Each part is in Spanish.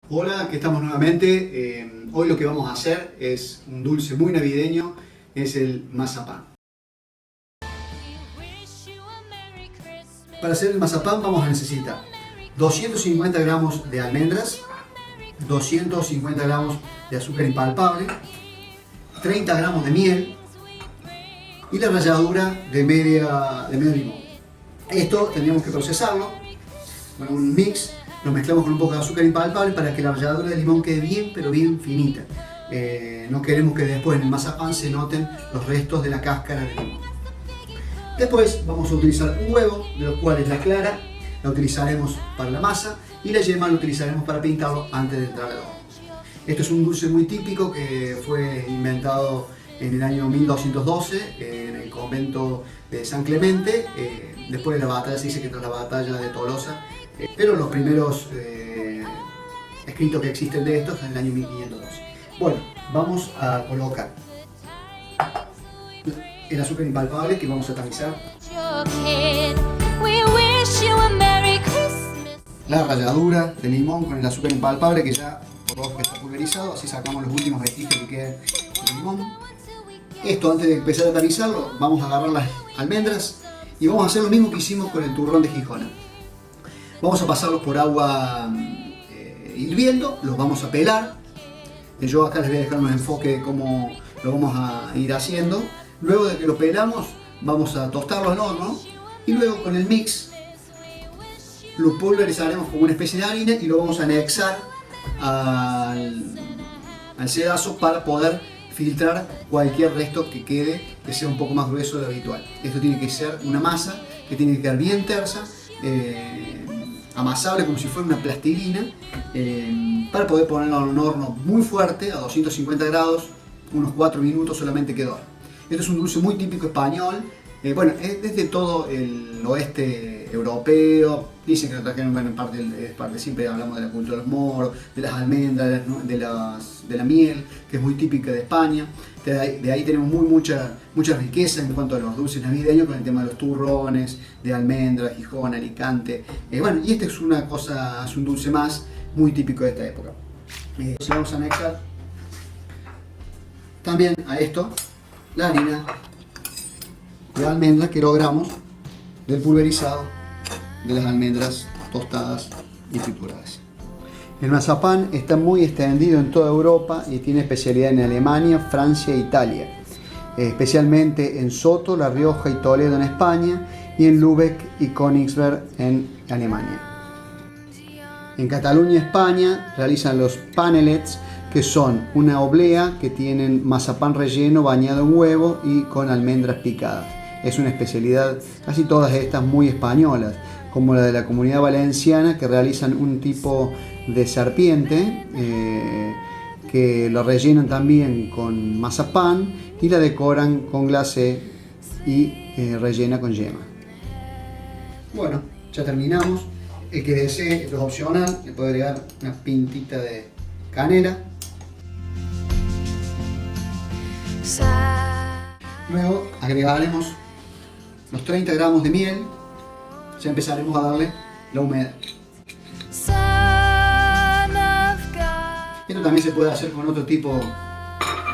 Hola, aquí estamos nuevamente. Hoy lo que vamos a hacer es un dulce muy navideño, es el mazapán. Para hacer el mazapán vamos a necesitar 250 gramos de almendras, 250 gramos de azúcar impalpable, 30 gramos de miel y la ralladura de medio limón. Esto tendríamos que procesarlo con un mix. Lo mezclamos con un poco de azúcar impalpable para que la ralladura de limón quede bien, pero bien finita. No queremos que después en el mazapán se noten los restos de la cáscara de limón. Después vamos a utilizar un huevo, de los cuales la clara la utilizaremos para la masa y la yema la utilizaremos para pintarlo antes de entrar al horno. Esto es un dulce muy típico que fue inventado en el año 1212 en el convento de San Clemente. Después de la batalla, se dice que tras la batalla de Tolosa, pero los primeros escritos que existen de estos en el año 1512. Bueno, vamos a colocar el azúcar impalpable que vamos a tamizar, la ralladura de limón con el azúcar impalpable que ya está pulverizado, así sacamos los últimos vestigios que quedan del limón. Esto, antes de empezar a tamizarlo, vamos a agarrar las almendras y vamos a hacer lo mismo que hicimos con el turrón de Gijona. Vamos a pasarlos por agua hirviendo, los vamos a pelar. Yo acá les voy a dejar un enfoque de cómo lo vamos a ir haciendo. Luego de que los pelamos, vamos a tostarlos en horno y luego con el mix lo pulverizaremos como una especie de harina y lo vamos a anexar al sedazo para poder filtrar cualquier resto que quede, que sea un poco más grueso de lo habitual. Esto tiene que ser una masa que tiene que quedar bien tersa, amasable como si fuera una plastilina, para poder ponerlo en un horno muy fuerte a 250 grados, unos 4 minutos solamente quedó. Esto es un dulce muy típico español, bueno, es desde todo el oeste europeo. Dicen que lo trajeron en parte, siempre hablamos de la cultura de los moros, de las almendras, de la miel, que es muy típica de España. De ahí tenemos mucha riqueza en cuanto a los dulces navideños, con el tema de los turrones, de almendras, Gijón, Alicante. Bueno, y este es es un dulce más muy típico de esta época. Vamos a anexar también a esto la harina de almendras que logramos del pulverizado de las almendras tostadas y trituradas. El mazapán está muy extendido en toda Europa y tiene especialidad en Alemania, Francia e Italia, especialmente en Soto, La Rioja y Toledo en España y en Lübeck y Königsberg en Alemania. En Cataluña, España, realizan los panelets, que son una oblea que tienen mazapán relleno bañado en huevo y con almendras picadas. Es una especialidad, casi todas estas muy españolas, como la de la Comunidad Valenciana, que realizan un tipo de serpiente que lo rellenan también con mazapán y la decoran con glacé y rellena con yema. Bueno, ya terminamos. El que desee, esto es opcional, le puede agregar una pintita de canela. Luego agregaremos los 30 gramos de miel. Ya empezaremos a darle la humedad. Esto también se puede hacer con otro tipo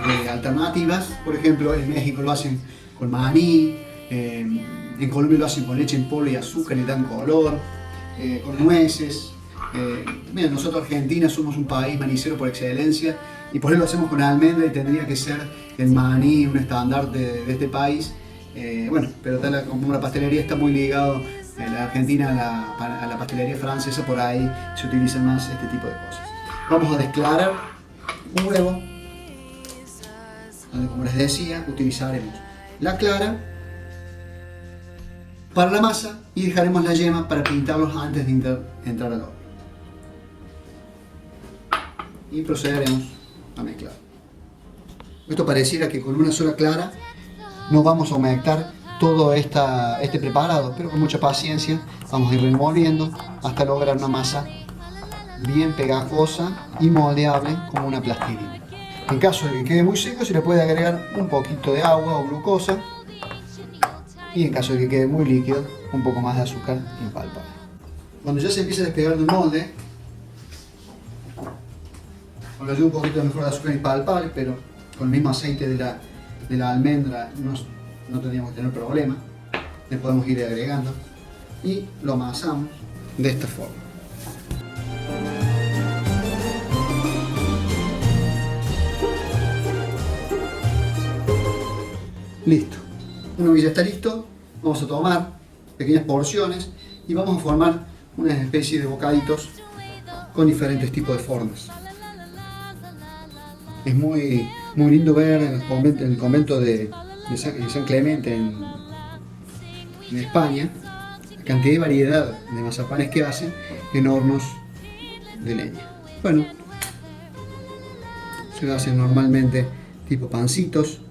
de alternativas. Por ejemplo, en México lo hacen con maní, en Colombia lo hacen con leche en polvo y azúcar y le dan color, con nueces. Mira, nosotros Argentina somos un país manicero por excelencia y por eso lo hacemos con almendra y tendría que ser el maní un estandarte de este país. Bueno, pero como la pastelería está muy ligado en la Argentina a la pastelería francesa, por ahí se utilizan más este tipo de cosas. Vamos a desclarar un huevo, donde, como les decía, utilizaremos la clara para la masa y dejaremos la yema para pintarlos antes de entrar al horno. Y procederemos a mezclar. Esto pareciera que con una sola clara no vamos a humectar todo este preparado, pero con mucha paciencia vamos a ir removiendo hasta lograr una masa bien pegajosa y moldeable como una plastilina. En caso de que quede muy seco, se le puede agregar un poquito de agua o glucosa, y en caso de que quede muy líquido, un poco más de azúcar impalpable. Cuando ya se empieza a despegar del molde, con la ayuda un poquito mejor de azúcar impalpable, pero con el mismo aceite de la almendra no tendríamos que tener problema. Le podemos ir agregando y lo amasamos de esta forma. Listo. Una vez ya está listo, vamos a tomar pequeñas porciones y vamos a formar una especie de bocaditos con diferentes tipos de formas. Es muy lindo ver en el convento de San Clemente en España la cantidad de variedad de mazapanes que hacen en hornos de leña. Bueno, se hacen normalmente tipo pancitos.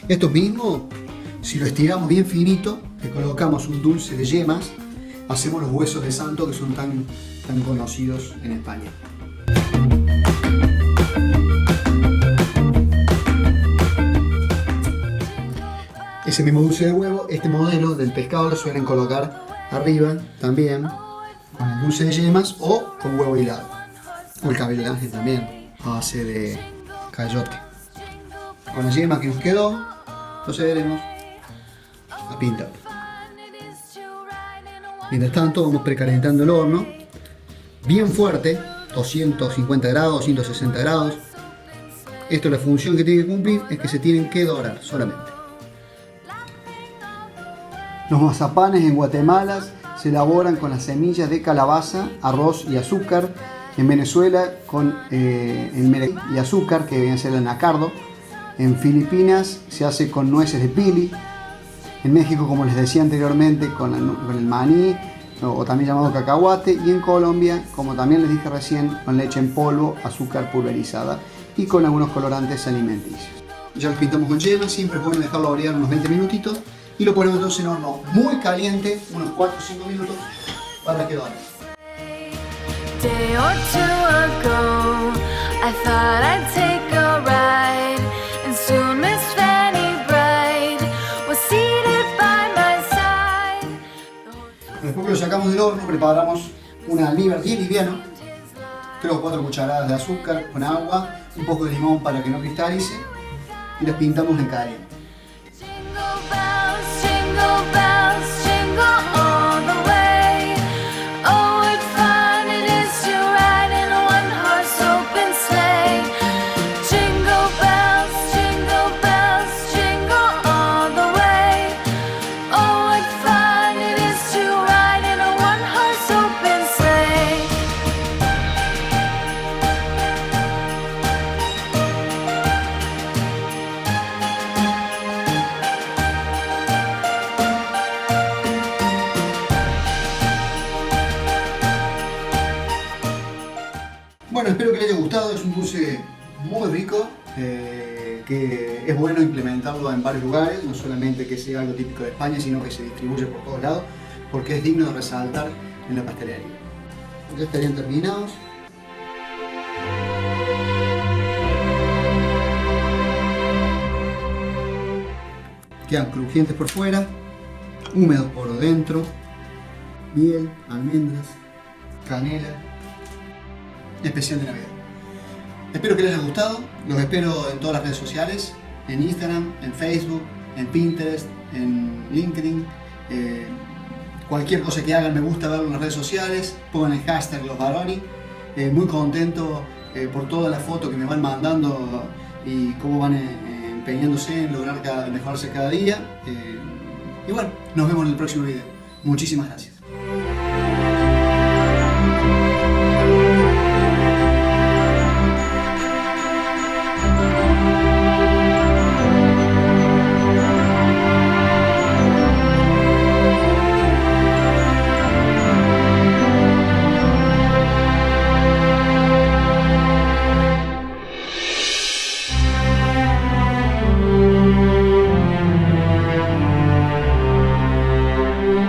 Esto mismo, si lo estiramos bien finito, le colocamos un dulce de yemas, hacemos los huesos de santo que son tan conocidos en España. Ese mismo dulce de huevo, este modelo del pescado lo suelen colocar arriba también con el dulce de yemas o con huevo hilado. O el cabello de ángel también, a base de cayote. Con la yema que nos quedó, procederemos a pintar. Mientras tanto vamos precalentando el horno bien fuerte, 250 grados, 260 grados. Esto, la función que tiene que cumplir es que se tienen que dorar solamente. Los mazapanes en Guatemala se elaboran con las semillas de calabaza, arroz y azúcar. En Venezuela con el merengue y azúcar, que viene a ser el anacardo. En Filipinas se hace con nueces de pili. En México, como les decía anteriormente, con el maní, o también llamado cacahuate. Y en Colombia, como también les dije recién, con leche en polvo, azúcar pulverizada y con algunos colorantes alimenticios. Ya los pintamos con yema, siempre es bueno dejarlo orear unos 20 minutitos. Y lo ponemos entonces en horno muy caliente, unos 4 o 5 minutos, para que dore. Day or two ago, I thought I'd take a ride, and soon Miss Fanny Bright was seated by my side. Después que lo sacamos del horno, preparamos un almíbar bien liviano, 3 o 4 cucharadas de azúcar con agua, un poco de limón para que no cristalice, y las pintamos en caliente. Jingle bells, jingle all the way. Oh, what fun it is to ride in a one-horse open sleigh. Jingle bells, jingle all the way. Oh, what fun it is to ride in a one-horse open sleigh. Bueno, espero que les haya gustado. Es un dulce muy rico, que es bueno implementarlo en varios lugares, no solamente que sea algo típico de España, sino que se distribuye por todos lados, porque es digno de resaltar en la pastelería. Ya estarían terminados. Quedan crujientes por fuera, húmedos por dentro. Miel, almendras, canela, especial de Navidad. Espero que les haya gustado, los espero en todas las redes sociales, en Instagram, en Facebook, en Pinterest, en LinkedIn. Cualquier cosa que hagan me gusta verlo en las redes sociales, pongan el hashtag LosBaroni. Muy contento por todas las fotos que me van mandando y cómo van empeñándose en lograr mejorarse cada día. Y bueno, nos vemos en el próximo video. Muchísimas gracias.